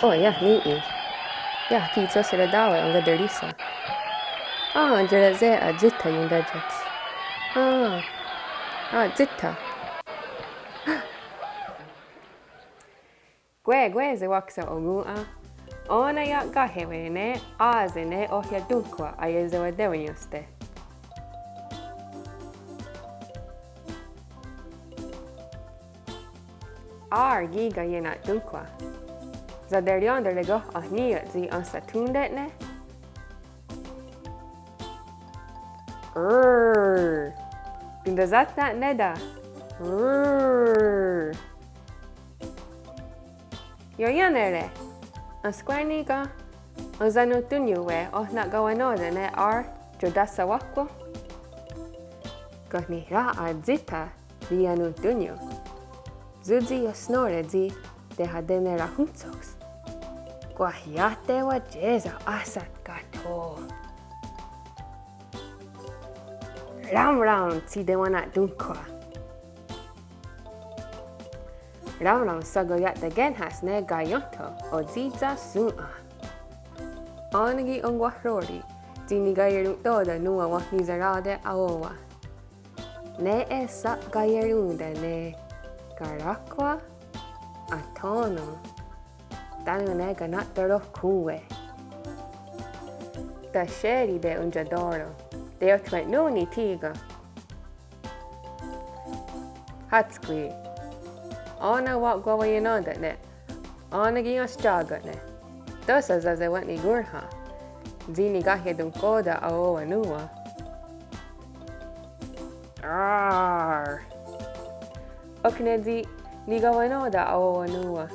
Oh ja, nii. Ja, kiitos selle dawa on gadarisa. Jere ze a zitta yundajat. Zitta. Gwe ze waksa ogua. Ona ya gahewene azene ohya dunkwa ayeze wa dewenyoste. Giga yena dunkwa. Za derjande lego ahniya zi an satundet ne? Dunda zatna neda. Yo yanere. An skwerniga. An zanu tunyuwe ohna gawanode ne jodasa wakwo. Kohni ra zita vi anu tunyu. Zudzi yo snore zi de hadene rahunzoks. Guahiate wa jeza asat gato. Ram si de wana dunkwa. Ram sagoyat de genhas ne gayonto o ziza sua. Onagi ongwahrori zini gayerun toda nuwa wahni zarade aowa. Ne esa gayerunde ne garakwa atono. Tanu ne ganataro kuwe. Da sheri de unjadoro. De otwet nuni tiga. Hatskwi. Ona wak gwawa yinonda ne. Ona gios jagat ne. Dosa zaze watni gurha. Zini gahye dunkoda aowa nuwa. Oknedi ni gawanoda aowa nuwa.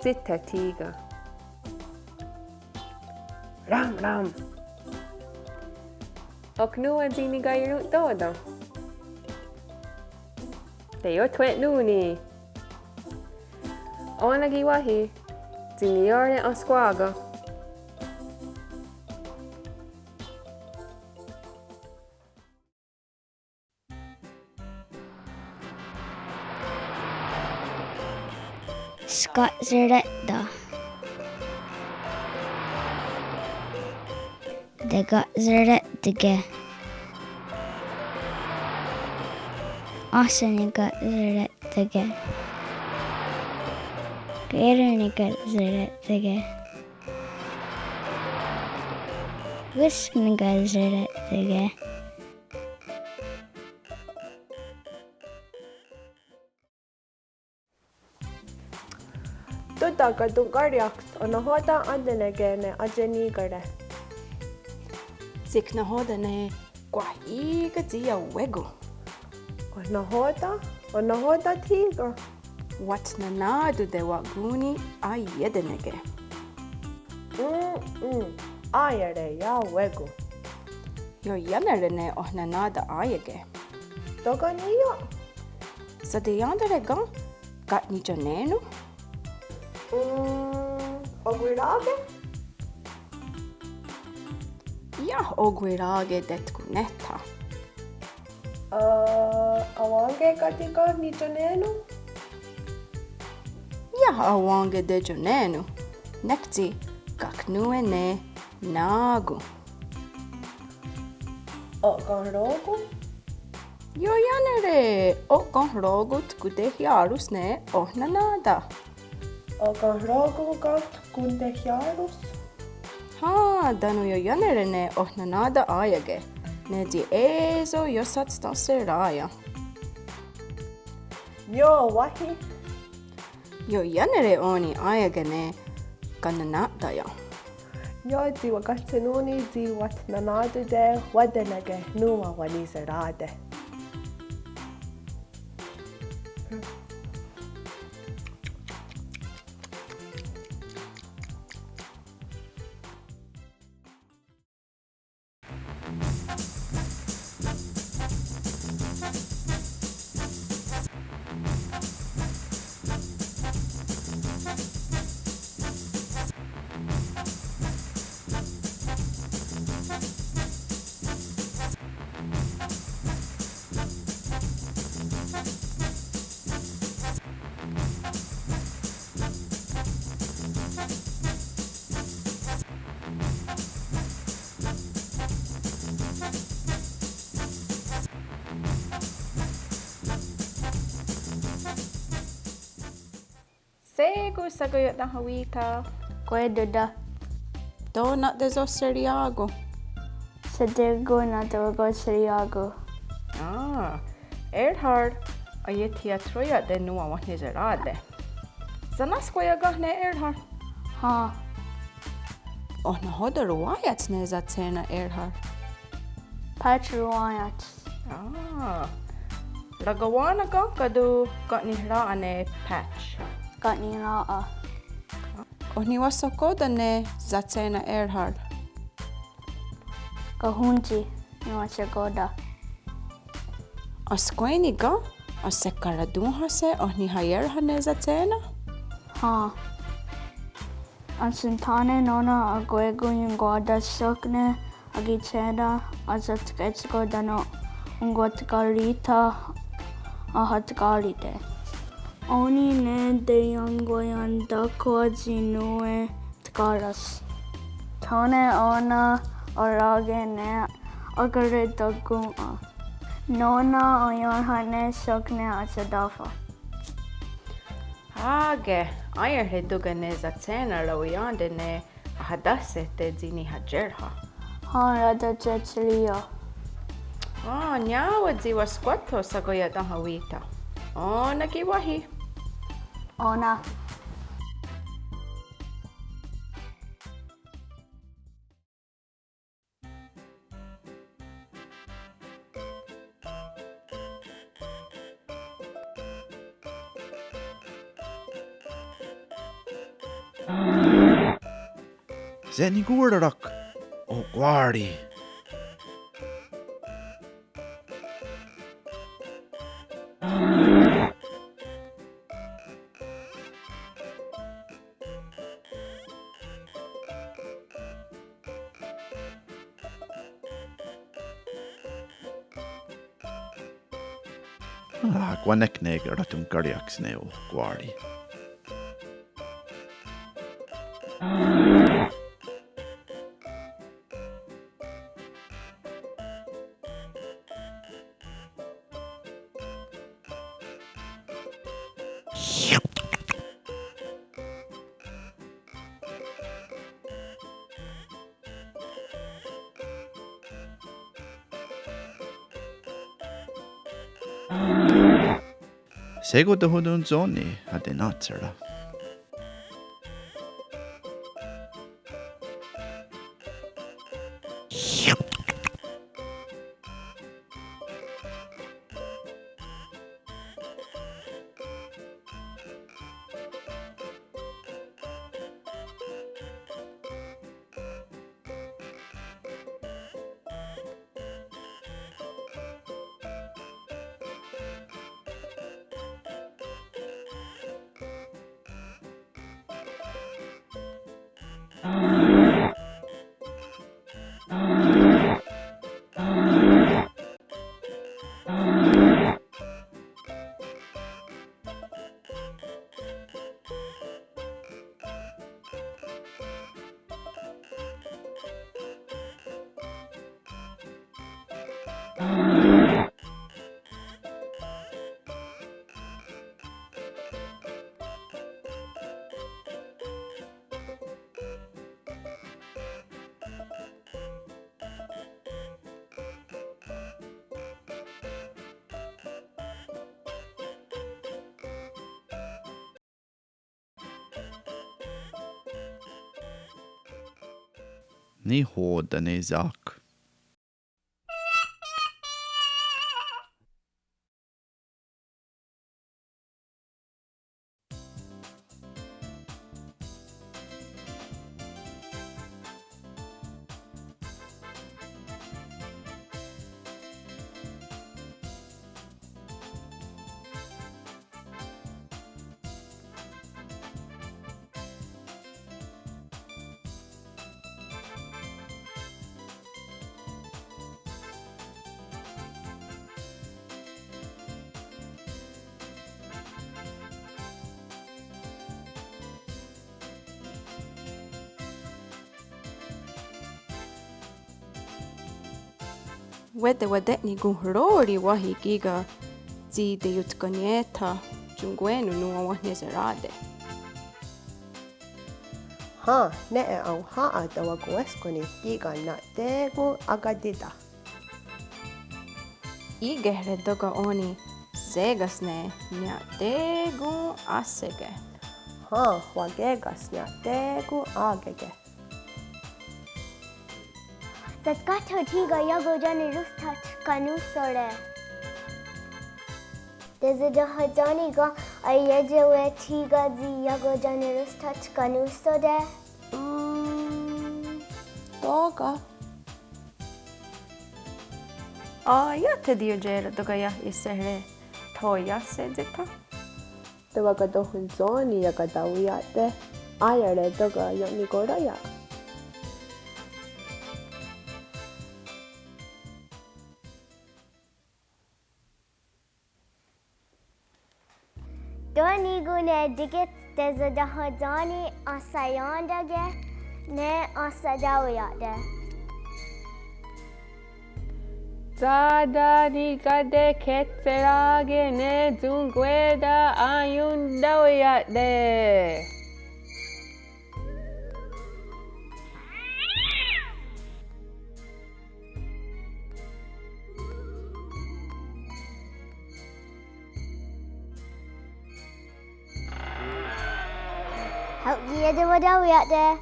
Zitta tiga. Ram. Oknua zini gayerut todo. Teyo twet nuni. Onagi wahi. Zini yore on squaga. Skatzeretta. De gatzerette. Asani gatzerette. Gerani gatzerette. Whiskni gatzerette. Tutaka tunkarjaks on hoda andenegene ajenigare. Sikna hoda ne kwahiga zia wego. On hoda tiga. Wat na nadu de waguni a yedenege. Ayere ya wego. Yo yanere ne ohna nada ayege. Toga niyo. Sa de yandere gan gat ni janenu. Ogwirage? Ja ogwirage detku netta. Awange katika ni janenu? Ja awange de janenu. Nekti kaknue ne nagu. Ganrogu? Jo janere gan rogut kude jarus ne ohna nada. Ganrogu gat kunde jarus? Danu jo janere ne ohna nada ayage. Ne di ezo jo sat stase raja. Jo wahi? Jo janere oni ayage ne kananada ja. Jo zi wakatsenuni zi wat nanadu de wadenege nuwa walizerade. Segu sagoyot na hawita. Gueduda. Donut de Zoseriago. Sadirgo na Dorgo Siriago. Erhard. Ayetia troja de nua wahnizerade. Zanaskoja gahne Erhard. Ha. Na hodor wajats ne za cena Erhard. Patruayat. Ragawana gankadu got ni ane patch. Got ni raa. Ni wasokoda ne za cena Erhard. Kahunji. Niwachagoda. Askweni ga? Asekaradunha se ni hayerha ne za cena? Ha. An Santane nona aguego yung guarda sokne agicheda azatsketsko dano ungwatkarita ahatkarite. Oni ne de yangoyan dako zinue tkaras. Tone ona orage ne agare daguma. Nona oyorhane sokne asadafa. Hage, ayerhe duga ne za cena rawiyande ne ahadasete zini hajerha. Ha rada jetselia. Nyawa ziwa squato sagoya da hawita. Nagiwahi. Ona. Zeni guardarak. O guardi. Gwanek neger at gardiaks neo guardi. Sego de hodun zoni hade natsera. Ni hårda ni sak. Wadetni guhrori wahi giga zi de yutkanieta jungwenu nuwa wahnezerade. Ha, ne au haa tawa kueskoni kiga na tegu agadida. Igehre doga oni segasne nya tegu asege. Ha, wagegas na tegu agege. Zatkato tiga yago jani rustat kanusore. Dezida hajani ga ayejewe tiga zi yago jani rustat kanusore. Doga. Ja te dio jera doga ja isehre toja sedita. Tawa kadohun zoni ya kadawiya te ayare doga yoni goraya. Doni gune digit dezida hajani asayandage ne asadawiyade. Zada ni kade ketserage ne zungweda ayundawiyade. Help ye de wadawiyade.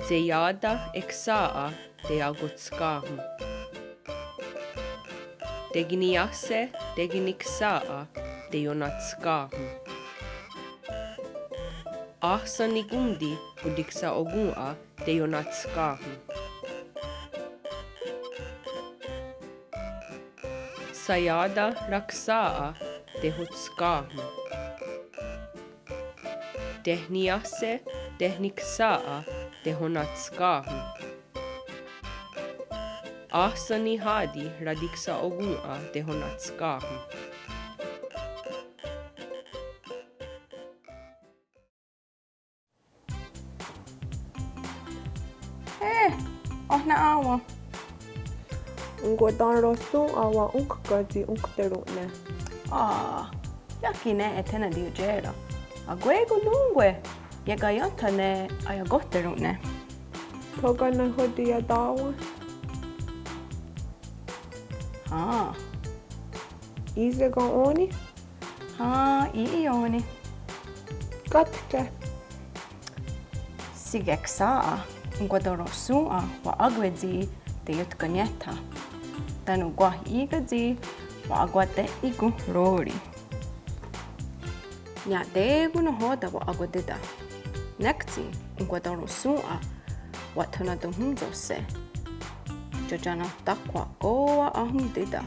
Ziyada eksaa de agutskahum. Degniasse degniksaa de jonatskahum. Ahsanigundi udiksa ogua de jonatskahum. Sayada raksaa de hutskahum. Dehniasse dehniksaa de honatskahum. Ahsani hadi radiksa ogua de honatskahum. Ohna awa. Ungo tanrosu awa unkkazi unkterune. Jaki ne etena dio jera. Aguego lungwe. Jega janta ne aja gotterune. Toga na hodia dawa. Isega oni. Ioni. Katke. Sigeksaa. Nguadorosua wa agwezi te yutkanyeta. Tanu gwa igazi wa agwate igu rori. Nya degu no hoda wa agwadida. Nekti nguadorosua wa tunadu hunzose. Jojana takwa goa ahundida.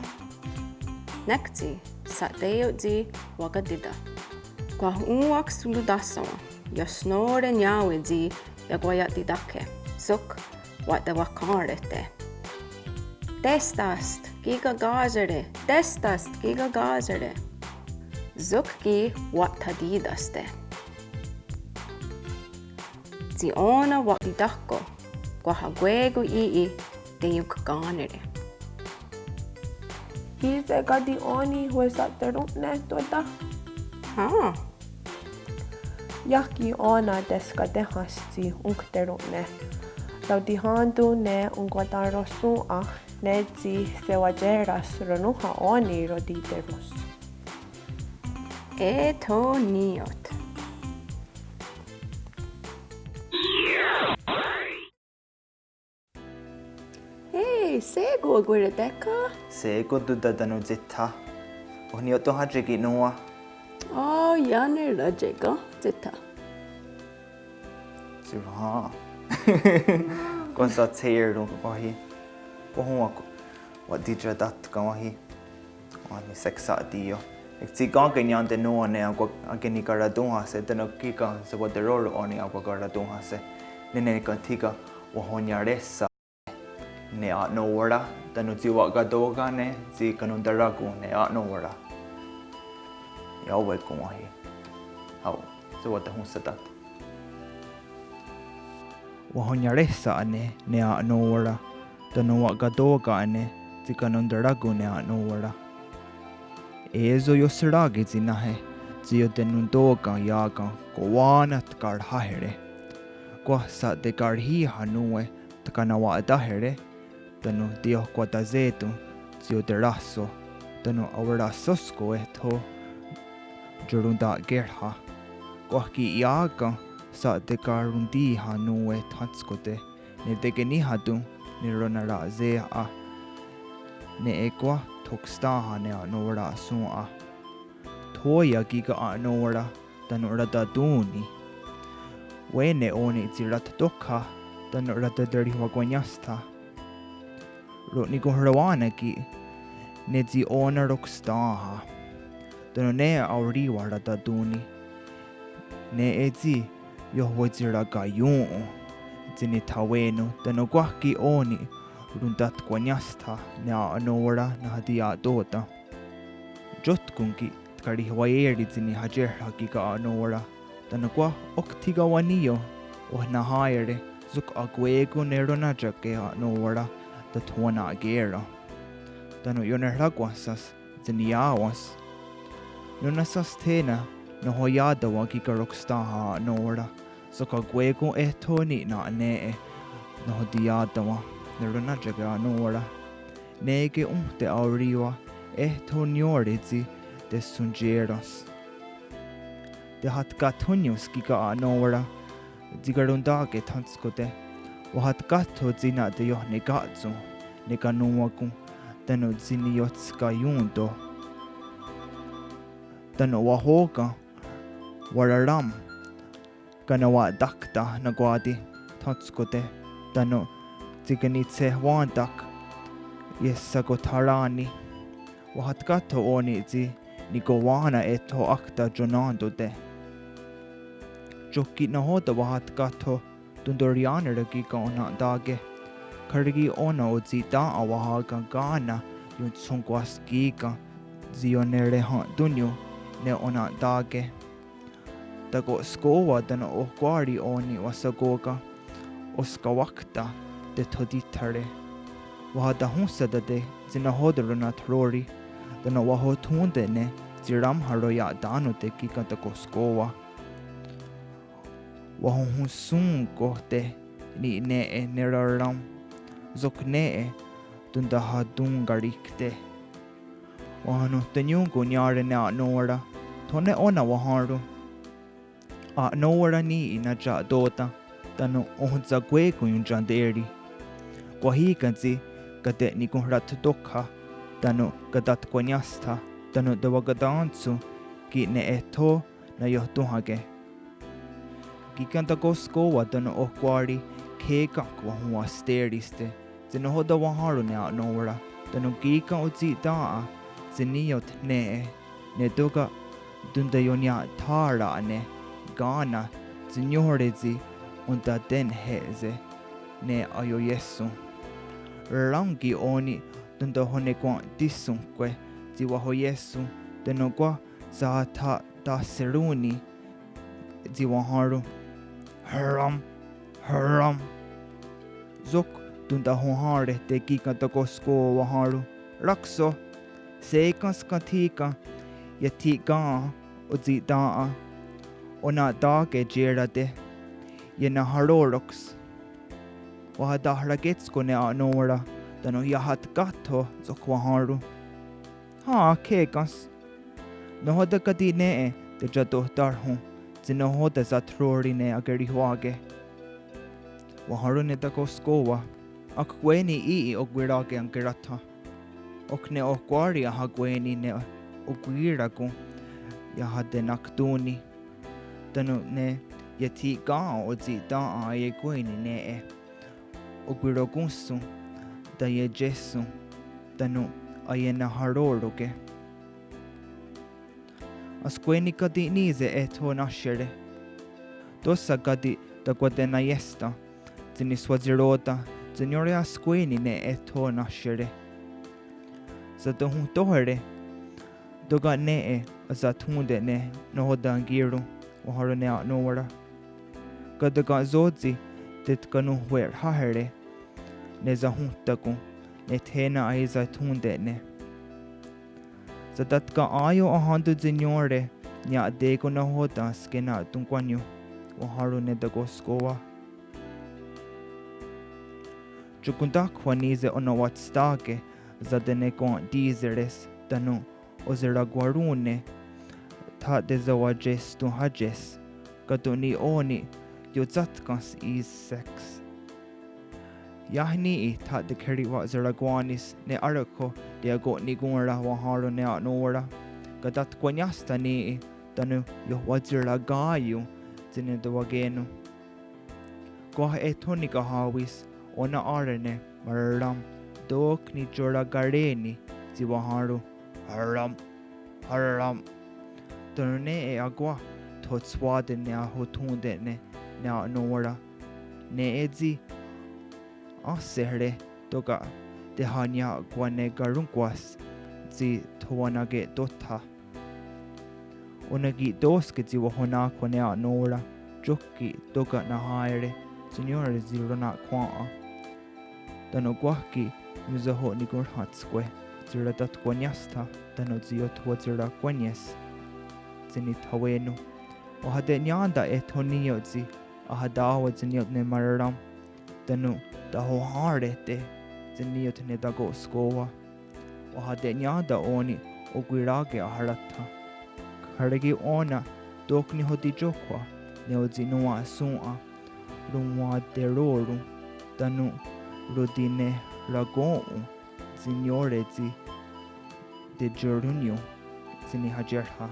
Nekti sa deo zi wagadida. Kwa uak sundudasawa. Yosnore nyawe zi ja guajati dake. Suk wate wakarete. Testast giga gazere. Zuk ki watadidaste. Ziona watidako. Guahaguego ii de yukganere. Isega di oni huesatterune tuota. Jaki ona deska tehasti unkterune. Laudi handu ne unguadarosua ne zi sewajeras ronuha oni roditerus. Etoniot. sego go Rebecca. Sego duda danu zita. Ohni oto hajiki noa. Oh, Yanner Rajega, Zeta. Sirha. Gonsa teir do wahi. Ohwako. What didra dat gawahi. Ani sexa dio. Ik zie gangen yan de noa ne ageni garadonha se danu kika se wat de roro oni agwa garadonha se. Nene kantiga wahonyaresa. Ne at no wara danu jiwa gadoga ne zi kanun daragu ne at no wara. Yawe kumahi. How so what the hunsadat. Wahonyaresa ane ne at no wara danu wa gadoga ane zi kanun daragu ne at no wara. Ezo yosragi zinahe zi denu doga yaga kowanat garhahere. Kwa sa de garhi hanue takanawa dahere. Tanu dio quatazetu zio derasso tanu awara sosko eto jorunda gerha quaki iaga sa de garundi hanu e tanskote ne degeni hadu ne ronara zea ne equa tokstaha ne anora sua toya giga anora tanu rada duni wene oni zirat dokha tanu rada deri wagwanyasta Rotni go hrawana ki ne zi ona rokstaha. Dano ne auri wara da duni. Ne ezi yo wazira ga yun. Zini taweno dano gwaki oni rundat kwanyasta ne anora na hadia dota. Jotkunki tkari hwaeri zini hajerha ki ga anora. Dano gwa oktiga waniyo oh na haere zuk agwego ne ronaja ke anora. The tuana gera. Dano yoneragwasas, ziniawas. Nunasas tena, no hoyada wakika rockstaha nora. Soka gwego etoni na nee, no diadawa, neronajaga nora. Nege umte auriwa, etoniorizi de sungeras. De hat gatunius giga nora, zigarundage tanskote. Wahat gato zina de yo negatsu, neganuaku, dano zini yotska yundo. Dano wahoga, wararam, ganawa dakta nagwadi, tatskote, dano ziganitse wandak, yesagotarani. Wahat gato oni zi, nigowana eto akta jonando de. Joki nahoda wahat gato, Dundoriana giga ona dage. Kargi ona o zita awahaga gana yun sungwas giga zionere han dunyo ne ona dage. Dago skowa dana ohkwari oni wasagoga oskawakta de toditare. Wahada hunsada de zina hodrona trori dana wahotunde ne ziram haroya dano de giga dago skowa. Wahon sun kohte ni ne neraram zok ne tunda hadun garikte wahano tenyun ko nyare na nora tone ona waharu a nora ni inaja dota tano ohza gwe ko yun janderi wahi kanzi kate ni ko rat dokha tano kadat kwanyasta tano dawagadansu ki ne eto na yohtuhage Gikanta gosko wadano ohkwari keka kwa huwa steriste. Zino hoda waharu ne a nora. Dano gika uzi daa. Ziniyot ne doga dunda yonya tara ne gana zinyorezi unta den heze ne ayo yesu. Rangi oni dunda hone kwa disunkwe ziwaho yesu. Dano kwa za ta seruni ziwaharu. Haram. Zok tunda honhare te kika takosko waharu. Rakso. Sekas katika. Yatika. Uzitaa. Ona dage jerade. Yena haroroks. Wahadahragitsko ne anora. Dano yahat gato zok waharu. Ha kekas. Nohodakadi ne de jato darhu. Zinohoda zatrori ne agarihuage. Waharu ne dakoskowa. Ak gweni I o gwirage ang girata. Ok ne o gwari aha gweni ne o gwiragu yaha den akduni. Tanu ne yati ga o zi da a ye gweni ne e. O gwiragunsu da ye jesu. Tanu a ye na haroroge. As gweni gadi nize e to nashere. Dosa gadi da gwadena yesta. Zini swazirota. Signore a squeni ne e to nashere. Sa to hun tohere. Doga ne e sa tunde ne no hoda angiru. O haro ne a nowara. Gadaga zodzi dit kanu huer hahere. Ne za hun taku. Ne tena a za tunde ne. Sa datka ayo a handu signore. Nya dego na hoda skena tunkwanyu. O haro ne dago skoa. Chukundakwa nize ono watstake za dene kon dizeres tanu ozera guarune ta de zawajes tu hajes kato ni oni yotzatkas is sex. Yahni I ta de keri wa zeraguanis ne arako de ago ni gunra wa haro ne anora kadat kwanyasta ni tanu yo wazera gayu zine de wagenu. Kwa etonika hawis ona arene maram dok ni jora gareni ziwaharu haram tone e agua tot swade ne a hotunde ne na nora ne ezi asere toga de hanya gwane garunkwas zi towanage dotha onagi doske ziwahona kwane a nora jokki toga na haire signore zirona kwa Tano gwaki muzaho ni gurhatskwe zira dat gwanyasta tano ziyot wazira gwanyes zini tawenu o hade nyanda e toniyo zi a hadawa zinyot ne mararam tano daho harete zinyot ne dago skowa o hade nyanda oni o gwirage a harata karegi ona dokni hodi jokwa ne o zinua sua rumwa deroru tano rodine ragon signore zi de jorunio zini hajerha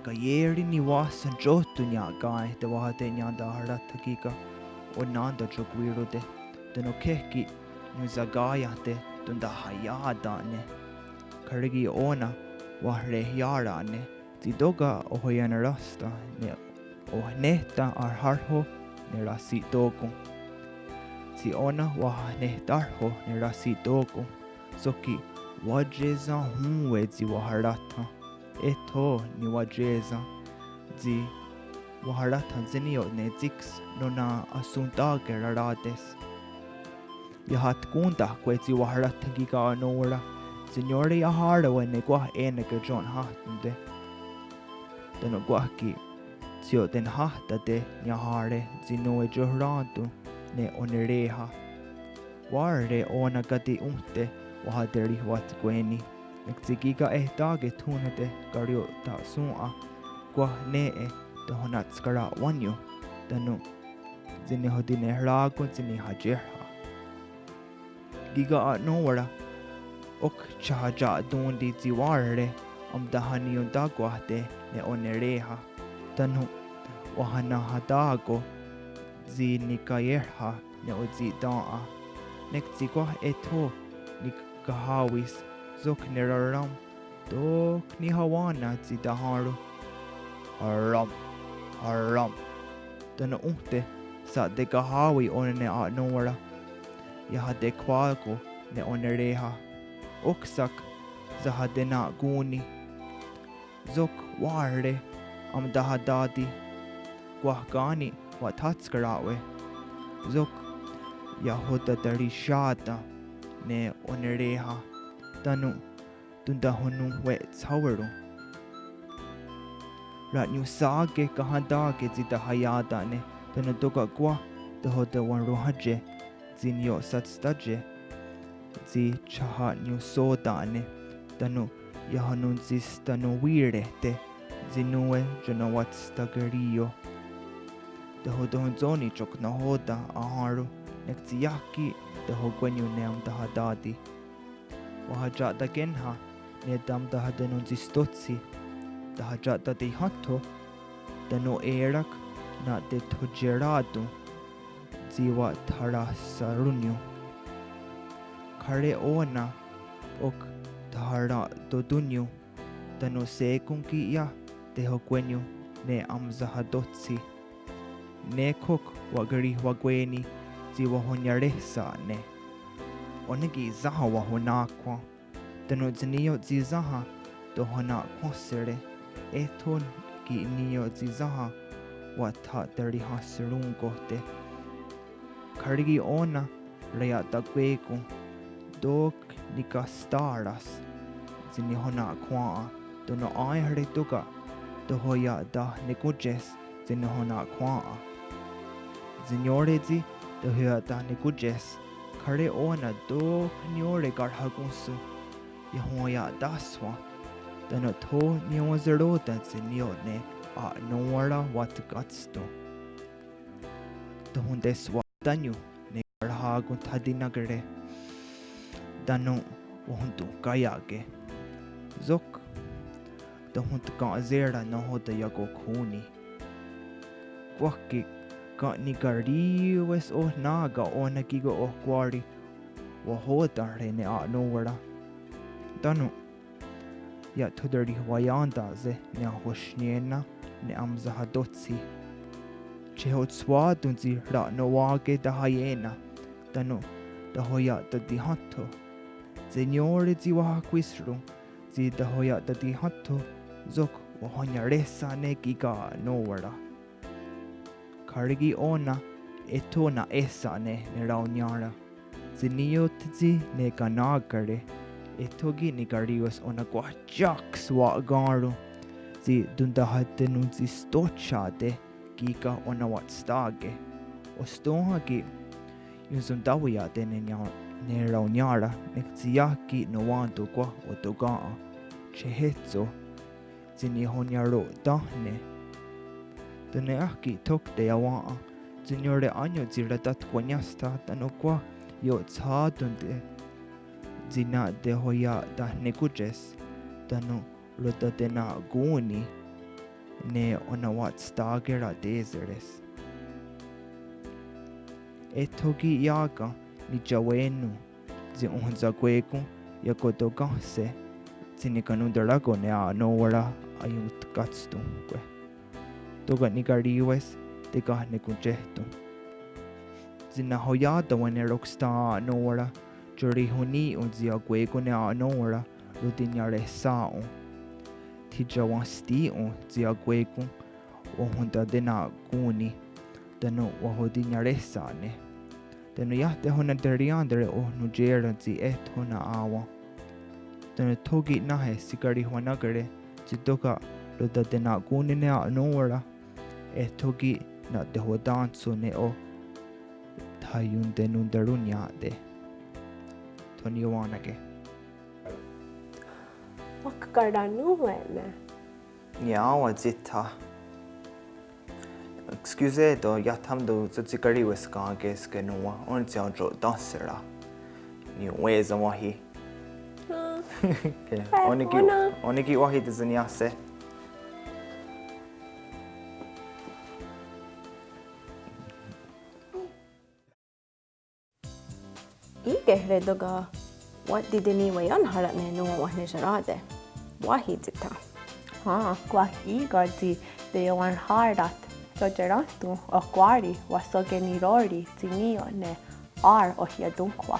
gayeri ni wasan jotunya gai de wahade nyanda harata giga o nanda jogwirode deno keki nuzagaya de tunda hayada ne karigi ona wahre yara ne zidoga o hoyana rasta ne o neta ar harho ne rasi dogo si ona wa ne darho ne rasi dogo soki wajeza hunwe zi waharata eto ni wajeza zi waharata zinio ne zix nona asuntage rarades yahat kunda kwe zi waharata giga anora signore yahara we ne gwa enega John hatunde deno gwaki zio den hata de nyahare zinoe johrantu ne onereha warre ona gati unte wahaderi wat gweni Mexigiga dage tunade gario ta sua gwa ne de honatskara wanyo danu zini hodine hrago zini hajerha giga a nowara ok chahaja dundi ziwarre dahani dagwa de ne onereha danu wahana hadago zi nikayerha ne ozi daa nekzigwa eto nikahawis zok neraram dok ni hawana zi daharu haram dana unte sa de gahawi onene a nora yaha de kwago ne onereha oksak zahadena guni zok warre dahadadi gwahgani watatskarawe zok yahoda darishata ne onereha tanu tunda honu we tsawaru ratnyu sage kahadage zita hayada ne tanu doga gwa dahoda wanru haje zinyo satstaje zi chaha nyu soda ne tanu yahanun zis tanu wirete zinue jonawat stagariyo dahodon zoni chok nahoda aharu nektiaki de hogwenyu neam dahadadi. Wahajata genha ne dam dahadenunzi stotsi. Dahajata de hatto de no erak na de tojeradu ziwa thara sarunyu. Kare ona ok thara dodunyu de no sekunki ya de hogwenyu ne amzahadotsi. Ne kok wagari wagweni ziwa honyaresa ne. Onigi zaha wa honakwa. Dano ziniyo zizaha do honakwa sere. Eton ki niyo zizaha wa ta dari hasirungote. Karigi ona raya dagwegu. Dok nika staras. Zini honakwa. Dono ay harituga. Do hoya da nikujes zini honakwa. Zinyorezi do hoya da nikujes. Kare ona do nyore garhagunsu. Yahoya daswa. Dano to nyo zerota zinyo ne a nowara wat gatsto. Dohundeswa danyu ne garhagun tadinagare. Dano wahuntu kayage. Zok. Dohunt ka zera no hoda yago kuni. Kwaki ka nigari wes o naga o nagigo o kwari. Wahoda rene a nowara. Dano ya tudari wayanda ze ne hoshniena ne amzahadotsi. Chehot swadunzi ra no wage da hyena. Dano da hoya da dihatto. Signore ziwa quisru. Zi da hoya da dihatto. Zok wahonyaresa ne giga nowara. Karigi ona etona esa ne rauniara. Zinio tzi ne ganagare. Etogi ni garios ona guachaks wa garu. Zi dundahatenu zi stochade giga ona wat stage. Ostohagi yunzundawia de ne rauniara nekziaki no wanto kwa otogaa. Chehetzo zini honyaro dahne. Dune aki tok de awaa. Zinyore anyo ziratat kwanyasta tanokwa yo tsadunde. Zina de hoya da nekujes. Tanu luta de na guni. Ne onawat stagera deseres. Etogi yaga ni jawenu. Zi unza kwegu yakodogase. Zini kanundarago ne a nowara ayut gatstu kwe. Toga nigariwes tega nekunjehtu. Zina hoyada wane rocksta nowara. Juri huni unzia kwegu ne a nowara. Rudinyare sao. Tijawan stiu zia kwegu. Wahunda dena guni. Dano wahodinyare sane. Dano yahte hona deriandere o nujera zi et hona awa. Dano togi nahe sigari wanagare. Zidoka luda dena guni ne a nowara. Togi na de hodansu ne o. Tayun denundarunyade. Tony wanage. Wakkarda nuene. Nyawa zita. Excuse do yatamdo zutsikari weskage skenua. On tsianjo dansera. Ni weza wahi. Oniki wahi dizanyase. Ige redoga what did ni wayan harane no wahne sharade. Wahi zita. Kwa igadi de yawan hardat. Togeratu o kwari wasogenirori zinio ne ar o hiadunkwa.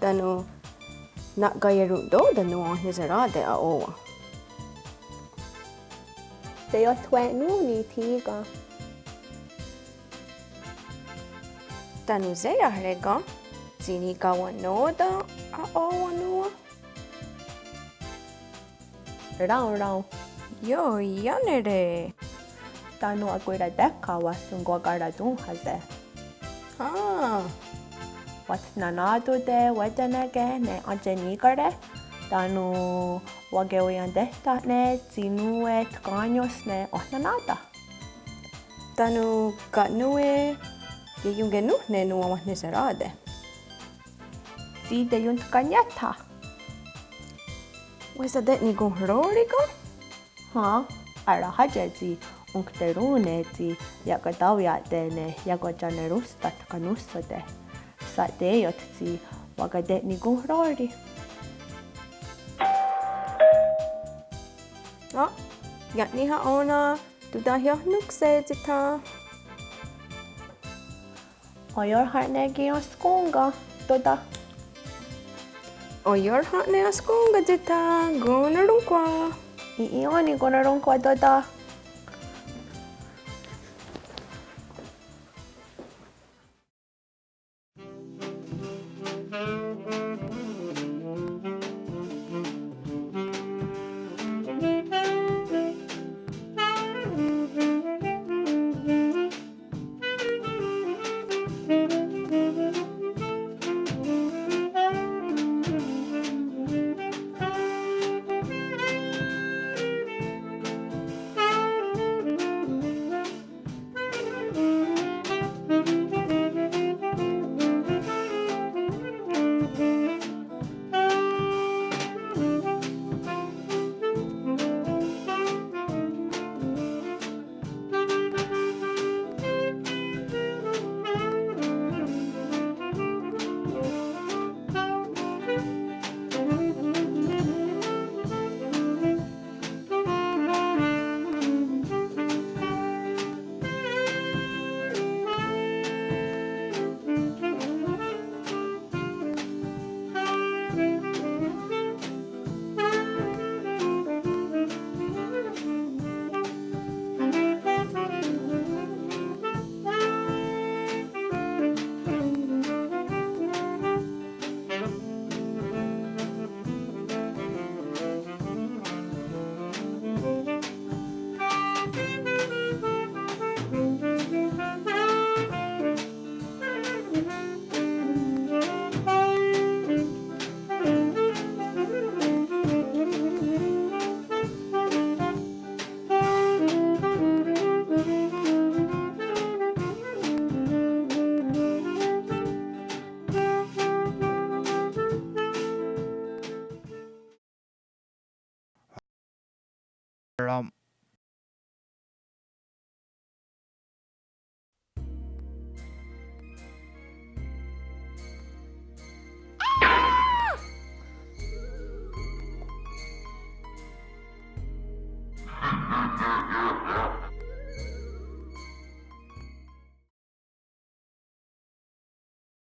Dano na gayeru do dano wahne sharade a owa. De yo twenu ni tiga. Dano zeya rega. Zini kawanoda a owa noa. Rau. Yo yanere. Tanu aguira deka wasungo garadun haze. Wat nanadu de wedanege ne anjenigare. Tanu wagewian dehta ne zinue tganyos ne ohnanada. Tanu gatnue Gejungenu ne nuamat neserade. Siitä juntkan jättä. Wesa det ni gon roriga? Ha, ara hajezi unkteruneeti ja katavjaatene ja kojanerustat kanussate. Sa teejotsi vaga det ni gon rori. Ja, jatniha ona tudahiahnukse jita. Ojor harnegi on skunga, Ojor hatne askunga jita gonarunkwa. Iioni konarunkwa